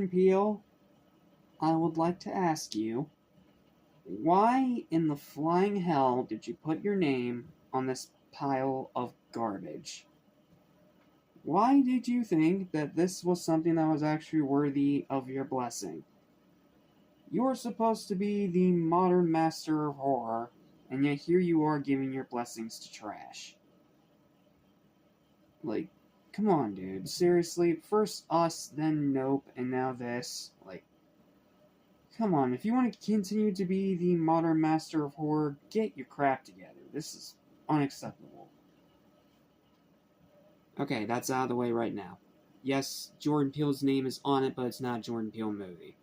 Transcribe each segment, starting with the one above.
Peele, I would like to ask you, why in the flying hell did you put your name on this pile of garbage? Why did you think that this was something that was actually worthy of your blessing? You're supposed to be the modern master of horror, and yet here you are giving your blessings to trash. Like, come on, dude. Seriously, first Us, then Nope, and now this. Like, come on. If you want to continue to be the modern master of horror, get your crap together. This is unacceptable. Okay, that's out of the way right now. Yes, Jordan Peele's name is on it, but it's not a Jordan Peele movie.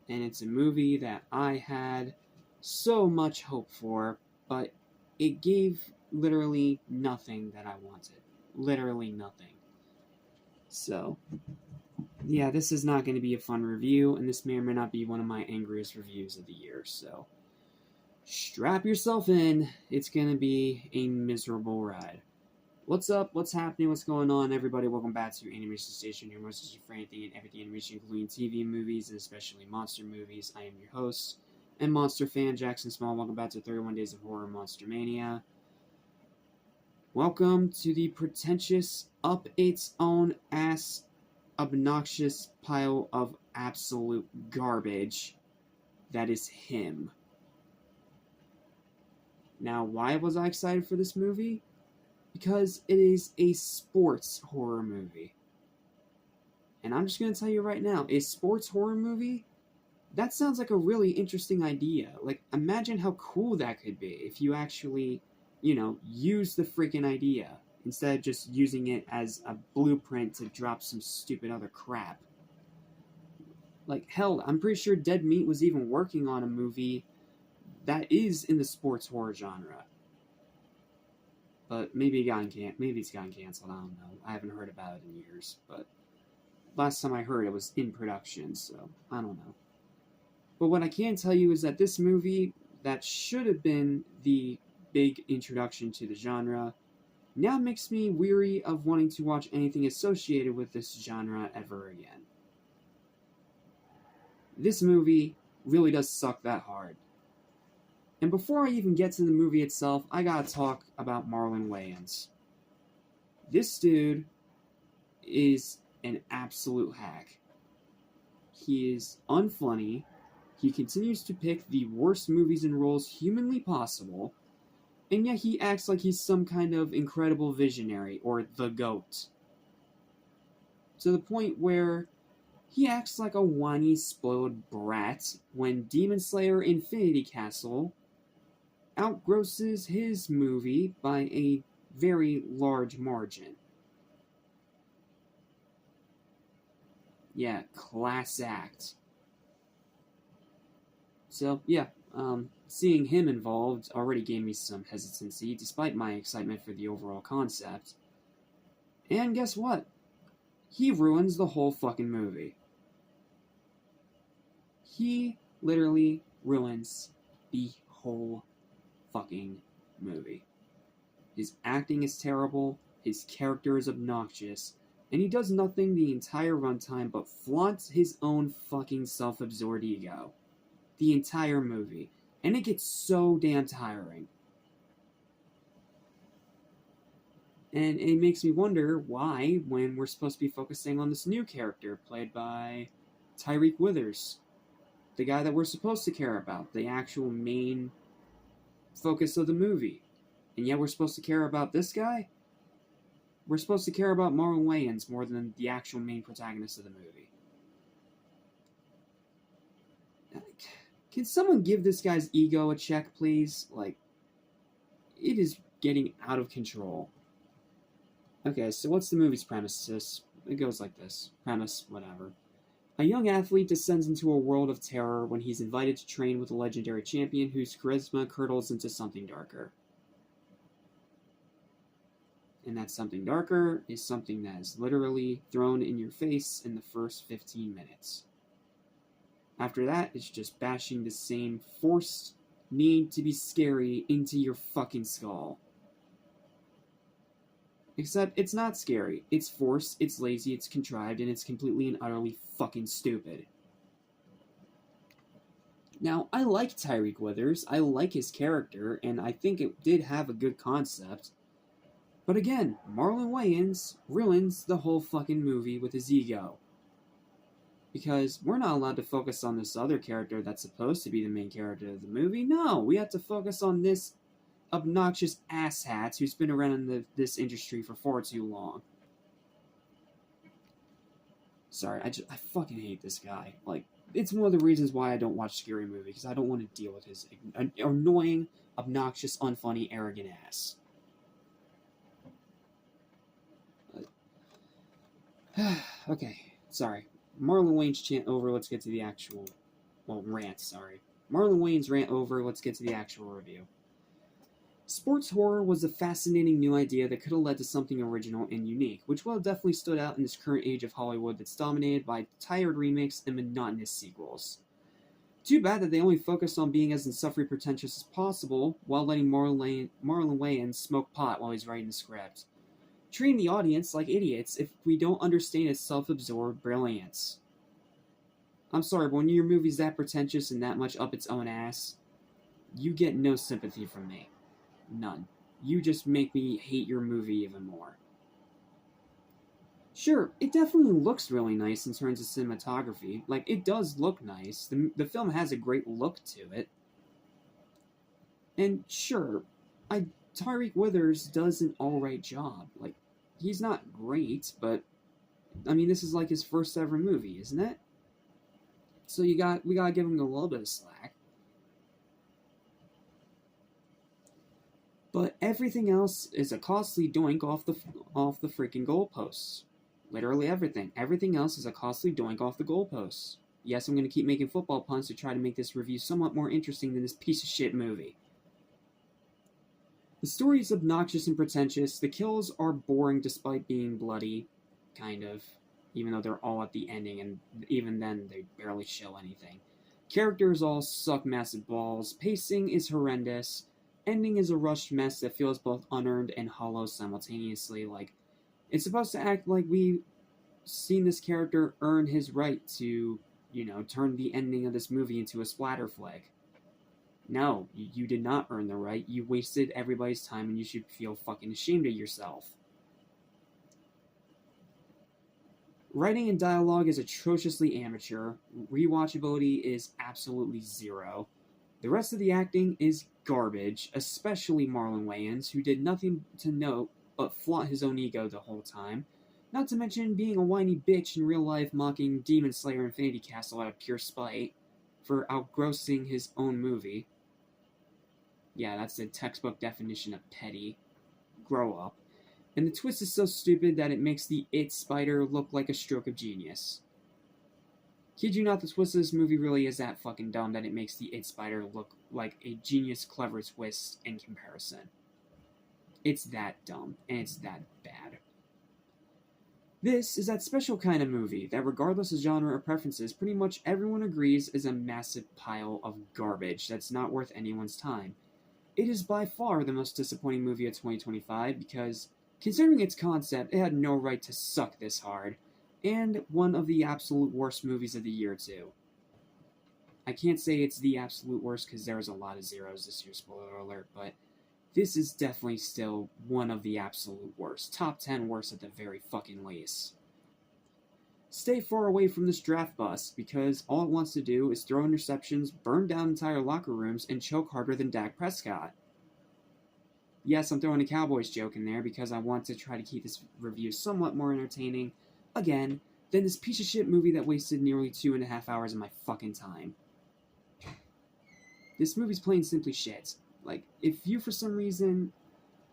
And it's a movie that I had so much hope for, but it gave literally nothing that I wanted. Literally nothing. So, yeah, this is not going to be a fun review, and this may or may not be one of my angriest reviews of the year, so strap yourself in. It's going to be a miserable ride. What's up? What's happening? What's going on, everybody? Welcome back to Animation Station, your most station for anything and everything animation, including TV movies and especially monster movies. I am your host and monster fan, Jackson Small. Welcome back to 31 Days of Horror Monster-Mania. Welcome to the pretentious, up its own ass, obnoxious pile of absolute garbage that is him. Now, why was I excited for this movie? Because it is a sports horror movie. And I'm just going to tell you right now, a sports horror movie? That sounds like a really interesting idea. Like, imagine how cool that could be if you actually, use the freaking idea instead of just using it as a blueprint to drop some stupid other crap. Like, hell, I'm pretty sure Dead Meat was even working on a movie that is in the sports horror genre. But maybe it's gotten canceled, I don't know. I haven't heard about it in years, but last time I heard it was in production, so I don't know. But what I can tell you is that this movie, that should have been the big introduction to the genre, now makes me weary of wanting to watch anything associated with this genre ever again. This movie really does suck that hard. And before I even get to the movie itself, I gotta talk about Marlon Wayans. This dude is an absolute hack. He is unfunny. He continues to pick the worst movies and roles humanly possible, and yet he acts like he's some kind of incredible visionary, or the GOAT. To the point where he acts like a whiny, spoiled brat when Demon Slayer Infinity Castle outgrosses his movie by a very large margin. Yeah, class act. So, yeah, seeing him involved already gave me some hesitancy, despite my excitement for the overall concept. And guess what? He ruins the whole fucking movie. He literally ruins the whole fucking movie. His acting is terrible, his character is obnoxious, and he does nothing the entire runtime but flaunt his own fucking self-absorbed ego. The entire movie. And it gets so damn tiring. And it makes me wonder why, when we're supposed to be focusing on this new character played by Tyreek Withers, the guy that we're supposed to care about, the actual main focus of the movie, and yet we're supposed to care about this guy? We're supposed to care about Marlon Wayans more than the actual main protagonist of the movie. Can someone give this guy's ego a check, please? Like, it is getting out of control. Okay, so what's the movie's premise? It goes like this. Premise, whatever. A young athlete descends into a world of terror when he's invited to train with a legendary champion whose charisma curdles into something darker. And that something darker is something that is literally thrown in your face in the first 15 minutes. After that, it's just bashing the same forced need to be scary into your fucking skull. Except it's not scary. It's forced, it's lazy, it's contrived, and it's completely and utterly fucking stupid. Now, I like Tyreek Withers, I like his character, and I think it did have a good concept. But again, Marlon Wayans ruins the whole fucking movie with his ego. Because we're not allowed to focus on this other character that's supposed to be the main character of the movie. No, we have to focus on this obnoxious asshat who's been around in this industry for far too long. Sorry, I fucking hate this guy. Like, it's one of the reasons why I don't watch scary movies, because I don't want to deal with his annoying, obnoxious, unfunny, arrogant ass. Okay, sorry. Marlon Wayne's chant over, let's get to the actual... Well, rant, sorry. Marlon Wayne's rant over, let's get to the actual review. Sports horror was a fascinating new idea that could have led to something original and unique, which would have definitely stood out in this current age of Hollywood that's dominated by tired remakes and monotonous sequels. Too bad that they only focused on being as insufferably pretentious as possible, while letting Marlon Wayans smoke pot while he's writing the script. Treating the audience like idiots if we don't understand its self-absorbed brilliance. I'm sorry, but when your movie's that pretentious and that much up its own ass, you get no sympathy from me. None. You just make me hate your movie even more. Sure, it definitely looks really nice in terms of cinematography. Like, it does look nice. The film has a great look to it. And sure, Tyreek Withers does an alright job. Like, he's not great, but I mean, this is like his first ever movie, isn't it? So we gotta give him a little bit of slack. But everything else is a costly doink off the freaking goalposts. Literally everything. Everything else is a costly doink off the goalposts. Yes, I'm going to keep making football puns to try to make this review somewhat more interesting than this piece of shit movie. The story is obnoxious and pretentious. The kills are boring despite being bloody, kind of. Even though they're all at the ending, and even then they barely show anything. Characters all suck massive balls. Pacing is horrendous. Ending is a rushed mess that feels both unearned and hollow simultaneously. Like, it's supposed to act like we've seen this character earn his right to, turn the ending of this movie into a splatter flick. No, you did not earn the right. You wasted everybody's time and you should feel fucking ashamed of yourself. Writing and dialogue is atrociously amateur. Rewatchability is absolutely zero. The rest of the acting is garbage, especially Marlon Wayans, who did nothing to note but flaunt his own ego the whole time. Not to mention being a whiny bitch in real life, mocking Demon Slayer Infinity Castle out of pure spite for outgrossing his own movie. Yeah, that's the textbook definition of petty. Grow up. And the twist is so stupid that it makes the It spider look like a stroke of genius. Kid you not, the twist of this movie really is that fucking dumb that it makes the It spider look like a genius clever twist in comparison. It's that dumb, and it's that bad. This is that special kind of movie that, regardless of genre or preferences, pretty much everyone agrees is a massive pile of garbage that's not worth anyone's time. It is by far the most disappointing movie of 2025 because, considering its concept, it had no right to suck this hard, and one of the absolute worst movies of the year, too. I can't say it's the absolute worst because there's a lot of zeros this year, spoiler alert, but this is definitely still one of the absolute worst. Top 10 worst at the very fucking least. Stay far away from this draft bus, because all it wants to do is throw interceptions, burn down entire locker rooms, and choke harder than Dak Prescott. Yes, I'm throwing a Cowboys joke in there because I want to try to keep this review somewhat more entertaining, again, than this piece of shit movie that wasted nearly 2.5 hours of my fucking time. This movie's plain simply shit. Like, if you for some reason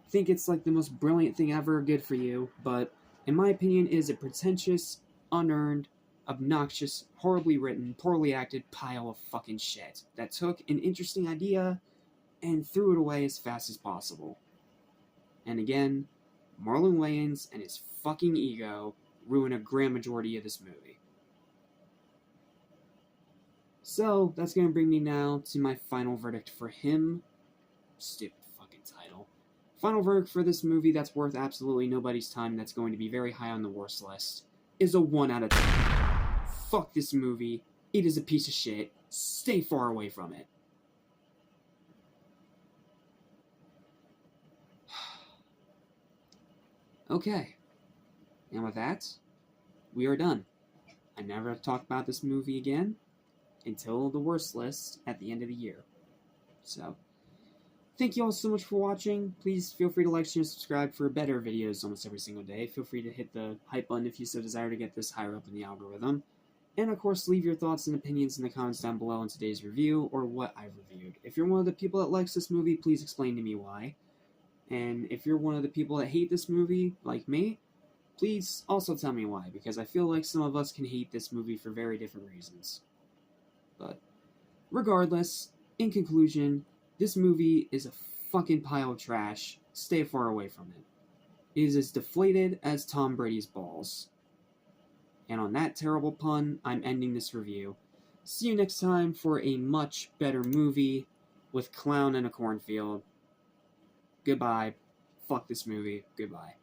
think it's like the most brilliant thing ever, good for you, but in my opinion it is a pretentious, unearned, obnoxious, horribly written, poorly acted pile of fucking shit that took an interesting idea and threw it away as fast as possible. And again, Marlon Wayans and his fucking ego ruin a grand majority of this movie. So, that's going to bring me now to my final verdict for him. Stupid fucking title. Final verdict for this movie that's worth absolutely nobody's time, that's going to be very high on the worst list, is a 1 out of 10. Fuck this movie. It is a piece of shit. Stay far away from it. Okay. And with that, we are done. I never have to talk about this movie again until the worst list at the end of the year. So, thank you all so much for watching. Please feel free to like, share, and subscribe for better videos almost every single day. Feel free to hit the hype button if you so desire to get this higher up in the algorithm. And of course, leave your thoughts and opinions in the comments down below on today's review or what I've reviewed. If you're one of the people that likes this movie, please explain to me why. And if you're one of the people that hate this movie, like me, please also tell me why, because I feel like some of us can hate this movie for very different reasons. But regardless, in conclusion, this movie is a fucking pile of trash. Stay far away from it. It is as deflated as Tom Brady's balls. And on that terrible pun, I'm ending this review. See you next time for a much better movie with Clown in a Cornfield. Goodbye. Fuck this movie. Goodbye.